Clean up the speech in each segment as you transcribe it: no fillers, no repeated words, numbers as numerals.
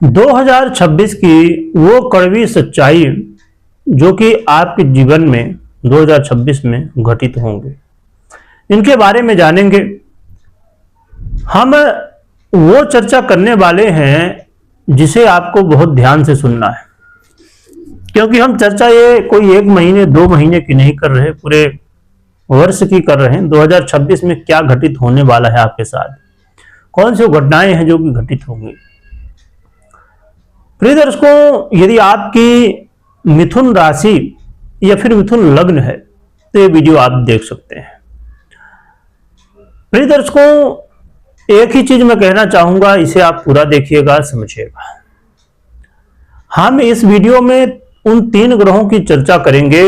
2026 की वो कड़वी सच्चाई जो कि आपके जीवन में 2026 में घटित होंगे, इनके बारे में जानेंगे। हम वो चर्चा करने वाले हैं जिसे आपको बहुत ध्यान से सुनना है, क्योंकि हम चर्चा ये कोई 1 महीने 2 महीने की नहीं कर रहे, पूरे वर्ष की कर रहे हैं। 2026 में क्या घटित होने वाला है आपके साथ, कौन सी घटनाएं हैं जो कि घटित होंगी। प्रिय दर्शकों, यदि आपकी मिथुन राशि या फिर मिथुन लग्न है तो ये वीडियो आप देख सकते हैं। प्रिय दर्शकों, एक ही चीज मैं कहना चाहूंगा, इसे आप पूरा देखिएगा, समझिएगा। हम इस वीडियो में उन 3 ग्रहों की चर्चा करेंगे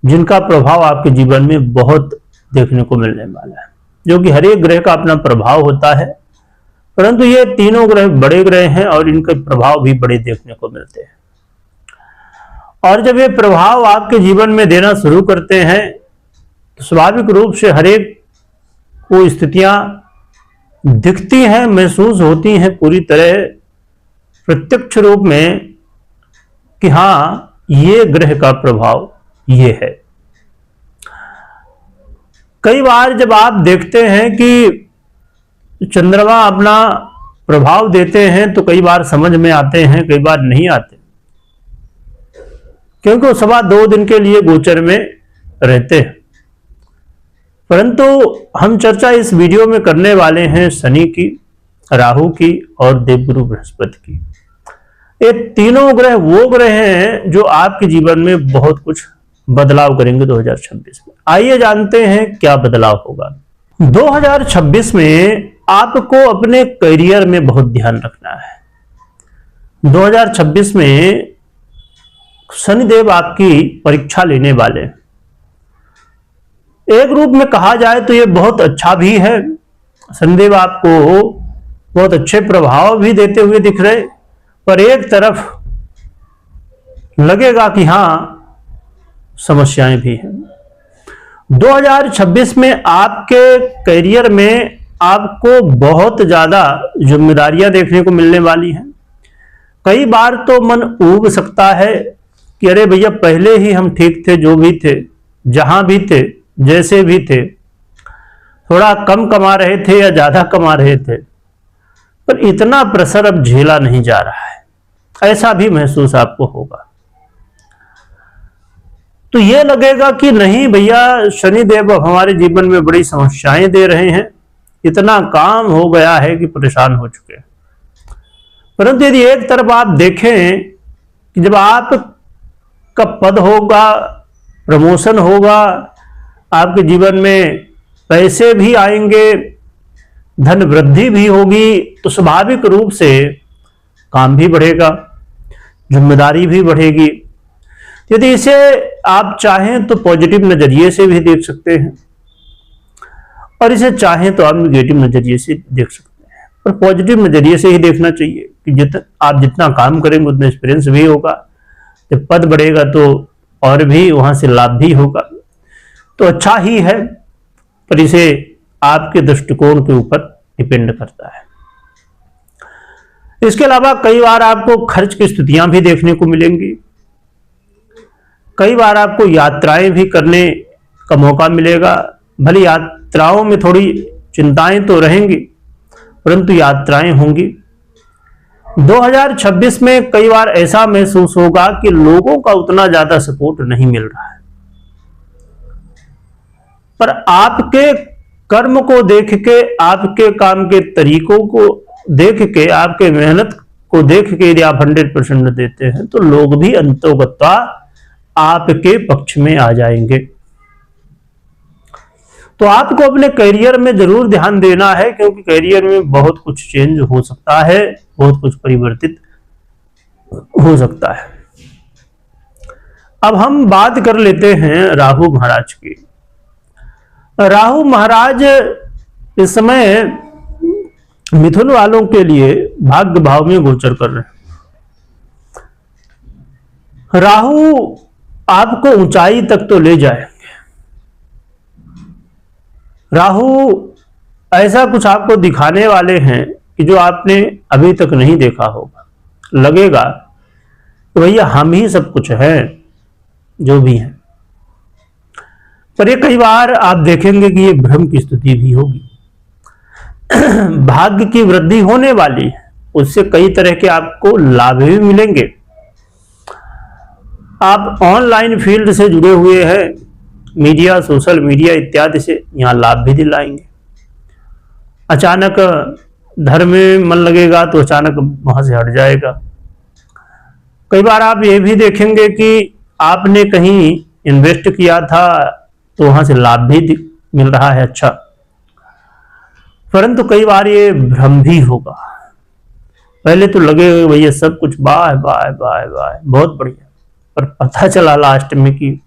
जिनका प्रभाव आपके जीवन में बहुत देखने को मिलने वाला है, जो कि हर एक ग्रह का अपना प्रभाव होता है, परंतु ये तीनों ग्रह बड़े ग्रह हैं और इनके प्रभाव भी बड़े देखने को मिलते हैं। और जब ये प्रभाव आपके जीवन में देना शुरू करते हैं तो स्वाभाविक रूप से हर एक को स्थितियां दिखती हैं, महसूस होती हैं पूरी तरह प्रत्यक्ष रूप में कि हाँ, ये ग्रह का प्रभाव ये है। कई बार जब आप देखते हैं कि चंद्रमा अपना प्रभाव देते हैं तो कई बार समझ में आते हैं, कई बार नहीं आते, क्योंकि वो 2.25 दिन के लिए गोचर में रहते हैं। परंतु हम चर्चा इस वीडियो में करने वाले हैं शनि की, राहु की और देवगुरु बृहस्पति की। ये तीनों ग्रह वो ग्रह हैं जो आपके जीवन में बहुत कुछ बदलाव करेंगे 2026 में। आइए जानते हैं क्या बदलाव होगा। 2026 में आपको अपने करियर में बहुत ध्यान रखना है। 2026 में शनिदेव आपकी परीक्षा लेने वाले हैं। एक रूप में कहा जाए तो ये बहुत अच्छा भी है, शनिदेव आपको बहुत अच्छे प्रभाव भी देते हुए दिख रहे, पर एक तरफ लगेगा कि हां, समस्याएं भी हैं। 2026 में आपके करियर में आपको बहुत ज्यादा जिम्मेदारियां देखने को मिलने वाली हैं। कई बार तो मन ऊब सकता है कि अरे भैया, पहले ही हम ठीक थे, जो भी थे, जहां भी थे, जैसे भी थे, थोड़ा कम कमा रहे थे या ज्यादा कमा रहे थे, पर इतना प्रेशर अब झेला नहीं जा रहा है, ऐसा भी महसूस आपको होगा। तो ये लगेगा कि नहीं भैया, शनिदेव हमारे जीवन में बड़ी समस्याएं दे रहे हैं, इतना काम हो गया है कि परेशान हो चुके हैं। परंतु यदि एक तरफ आप देखें कि जब आपका पद होगा, प्रमोशन होगा, आपके जीवन में पैसे भी आएंगे, धन वृद्धि भी होगी, तो स्वाभाविक रूप से काम भी बढ़ेगा, जिम्मेदारी भी बढ़ेगी। यदि इसे आप चाहें तो पॉजिटिव नजरिए से भी देख सकते हैं, और इसे चाहें तो आप नेगेटिव नजरिए से देख सकते हैं। पर पॉजिटिव नजरिए से ही देखना चाहिए कि आप जितना काम करेंगे उतना एक्सपीरियंस भी होगा, जब पद बढ़ेगा तो और भी वहां से लाभ भी होगा, तो अच्छा ही है, पर इसे आपके दृष्टिकोण के ऊपर डिपेंड करता है। इसके अलावा कई बार आपको खर्च की स्थितियां भी देखने को मिलेंगी, कई बार आपको यात्राएं भी करने का मौका मिलेगा। भले यात्राओं में थोड़ी चिंताएं तो रहेंगी, परंतु यात्राएं होंगी। 2026 में कई बार ऐसा महसूस होगा कि लोगों का उतना ज्यादा सपोर्ट नहीं मिल रहा है, पर आपके कर्म को देख के, आपके काम के तरीकों को देख के, आपके मेहनत को देख के यदि आप 100% देते हैं तो लोग भी अंतोगत्वा आपके पक्ष में आ जाएंगे। तो आपको अपने करियर में जरूर ध्यान देना है, क्योंकि करियर में बहुत कुछ चेंज हो सकता है, बहुत कुछ परिवर्तित हो सकता है। अब हम बात कर लेते हैं राहु महाराज की। राहु महाराज इस समय मिथुन वालों के लिए भाग्य भाव में गोचर कर रहे हैं। राहु आपको ऊंचाई तक तो ले जाएंगे। राहु ऐसा कुछ आपको दिखाने वाले हैं कि जो आपने अभी तक नहीं देखा होगा। लगेगा तो भैया हम ही सब कुछ है, जो भी है। पर ये कई बार आप देखेंगे कि ये भ्रम की स्थिति भी होगी। भाग्य की वृद्धि होने वाली है, उससे कई तरह के आपको लाभ भी मिलेंगे। आप ऑनलाइन फील्ड से जुड़े हुए हैं, मीडिया, सोशल मीडिया इत्यादि से, यहां लाभ भी दिलाएंगे। अचानक धर्म में मन लगेगा तो अचानक वहां से हट जाएगा। कई बार आप ये भी देखेंगे कि आपने कहीं इन्वेस्ट किया था तो वहां से लाभ भी मिल रहा है अच्छा, परंतु कई बार ये भ्रम भी होगा। पहले तो लगेगा भैया सब कुछ बाय बाय बाय बाय बहुत बढ़िया, पर पता चला लास्ट में कि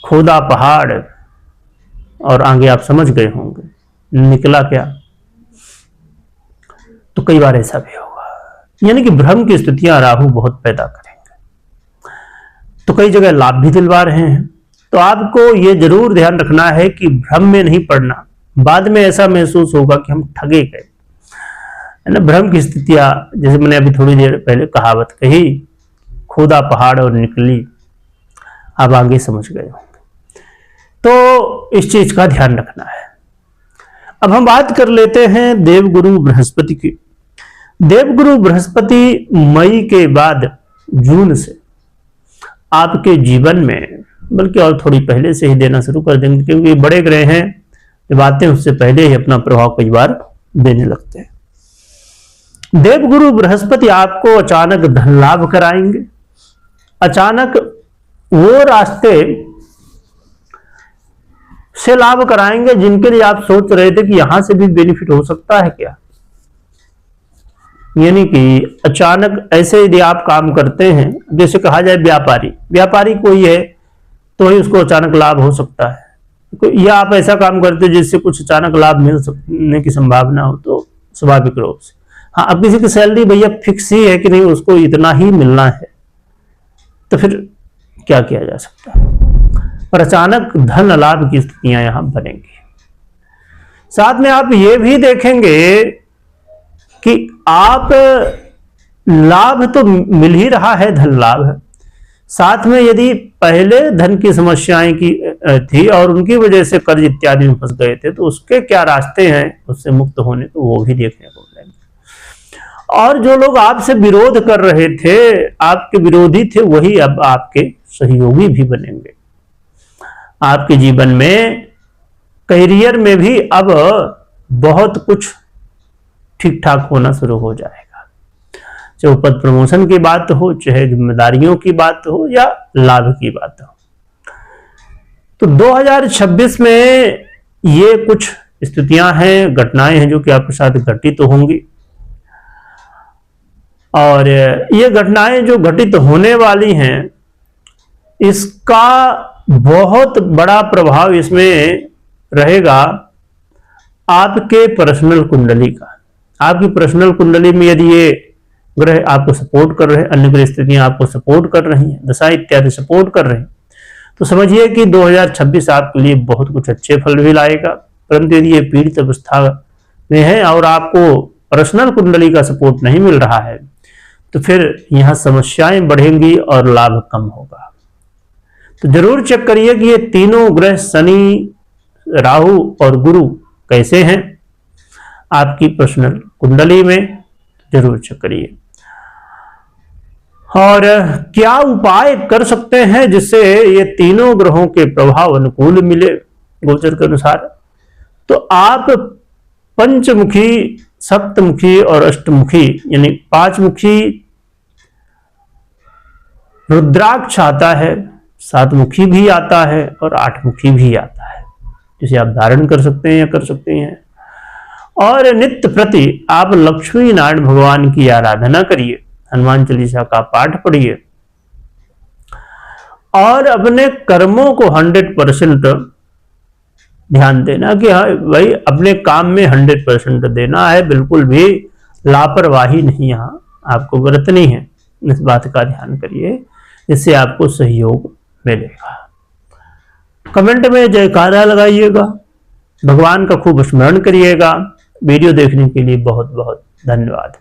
खोदा पहाड़ और आगे आप समझ गए होंगे निकला क्या। तो कई बार ऐसा भी होगा, यानी कि भ्रम की स्थितियां राहु बहुत पैदा करेंगे। तो कई जगह लाभ भी दिलवा रहे हैं। तो आपको यह जरूर ध्यान रखना है कि भ्रम में नहीं पड़ना, बाद में ऐसा महसूस होगा कि हम ठगे गए, है ना। भ्रम की स्थितियां, जैसे मैंने अभी थोड़ी देर पहले कहावत कही, खोदा पहाड़ और निकली, आप आगे समझ गए होंगे। तो इस चीज का ध्यान रखना है। अब हम बात कर लेते हैं देवगुरु बृहस्पति की। देवगुरु बृहस्पति मई के बाद जून से आपके जीवन में, बल्कि और थोड़ी पहले से ही देना शुरू कर देंगे, क्योंकि बड़े ग्रह हैं, जब आते हैं उससे पहले ही अपना प्रभाव कई बार देने लगते हैं। देवगुरु बृहस्पति आपको अचानक धन लाभ कराएंगे। अचानक वो रास्ते से लाभ कराएंगे जिनके लिए आप सोच रहे थे कि यहां से भी बेनिफिट हो सकता है क्या। यानी कि अचानक ऐसे यदि आप काम करते हैं, जैसे कहा जाए व्यापारी कोई है तो ही उसको अचानक लाभ हो सकता है, या आप ऐसा काम करते हो जिससे कुछ अचानक लाभ मिलने की संभावना हो, तो स्वाभाविक रूप से हाँ। अब किसी की सैलरी भैया फिक्स ही है कि नहीं, उसको इतना ही मिलना है, तो फिर क्या किया जा सकता है। पर अचानक धन लाभ की स्थितियां यहां बनेंगी। साथ में आप ये भी देखेंगे कि आप लाभ तो मिल ही रहा है, धन लाभ है, साथ में यदि पहले धन की समस्याएं की थी और उनकी वजह से कर्ज इत्यादि में फंस गए थे, तो उसके क्या रास्ते हैं उससे मुक्त होने, तो वो भी देखने को मिलेंगे। और जो लोग आपसे विरोध कर रहे थे, आपके विरोधी थे, वही अब आपके सहयोगी भी बनेंगे। आपके जीवन में करियर में भी अब बहुत कुछ ठीक ठाक होना शुरू हो जाएगा। चाहे पद प्रमोशन की बात हो, चाहे जिम्मेदारियों की बात हो, या लाभ की बात हो। तो 2026 में ये कुछ स्थितियां हैं, घटनाएं हैं जो कि आपके साथ घटित तो होंगी। और ये घटनाएं जो घटित होने वाली हैं, इसका बहुत बड़ा प्रभाव इसमें रहेगा आपके पर्सनल कुंडली का। आपकी पर्सनल कुंडली में यदि ये ग्रह आपको सपोर्ट कर रहे हैं, अन्य ग्रह स्थितियां आपको सपोर्ट कर रही हैं, दशा इत्यादि सपोर्ट कर रहे हैं, तो समझिए कि 2026 आपके लिए बहुत कुछ अच्छे फल भी लाएगा। परंतु यदि ये पीड़ित अवस्था में है और आपको पर्सनल कुंडली का सपोर्ट नहीं मिल रहा है, तो फिर यहां समस्याएं बढ़ेंगी और लाभ कम होगा। तो जरूर चेक करिए कि ये तीनों ग्रह शनि, राहु और गुरु कैसे हैं आपकी पर्सनल कुंडली में, जरूर चेक करिए। और क्या उपाय कर सकते हैं जिससे ये तीनों ग्रहों के प्रभाव अनुकूल मिले गोचर के अनुसार। तो आप पंचमुखी, सप्तमुखी और अष्टमुखी यानी 5 मुखी रुद्राक्ष आता है, 7 मुखी भी आता है और 8 मुखी भी आता है, जिसे आप धारण कर सकते हैं या कर सकते हैं। और नित्य प्रति आप लक्ष्मी नारायण भगवान की आराधना करिए, हनुमान चालीसा का पाठ पढ़िए और अपने कर्मों को 100% ध्यान देना कि हाँ भाई अपने काम में 100% देना है, बिल्कुल भी लापरवाही नहीं यहां आपको बरतनी है। इस बात का ध्यान करिए, इससे आपको सहयोग मिलेगा। कमेंट में जयकारा लगाइएगा, भगवान का खूब स्मरण करिएगा, वीडियो देखने के लिए बहुत बहुत धन्यवाद।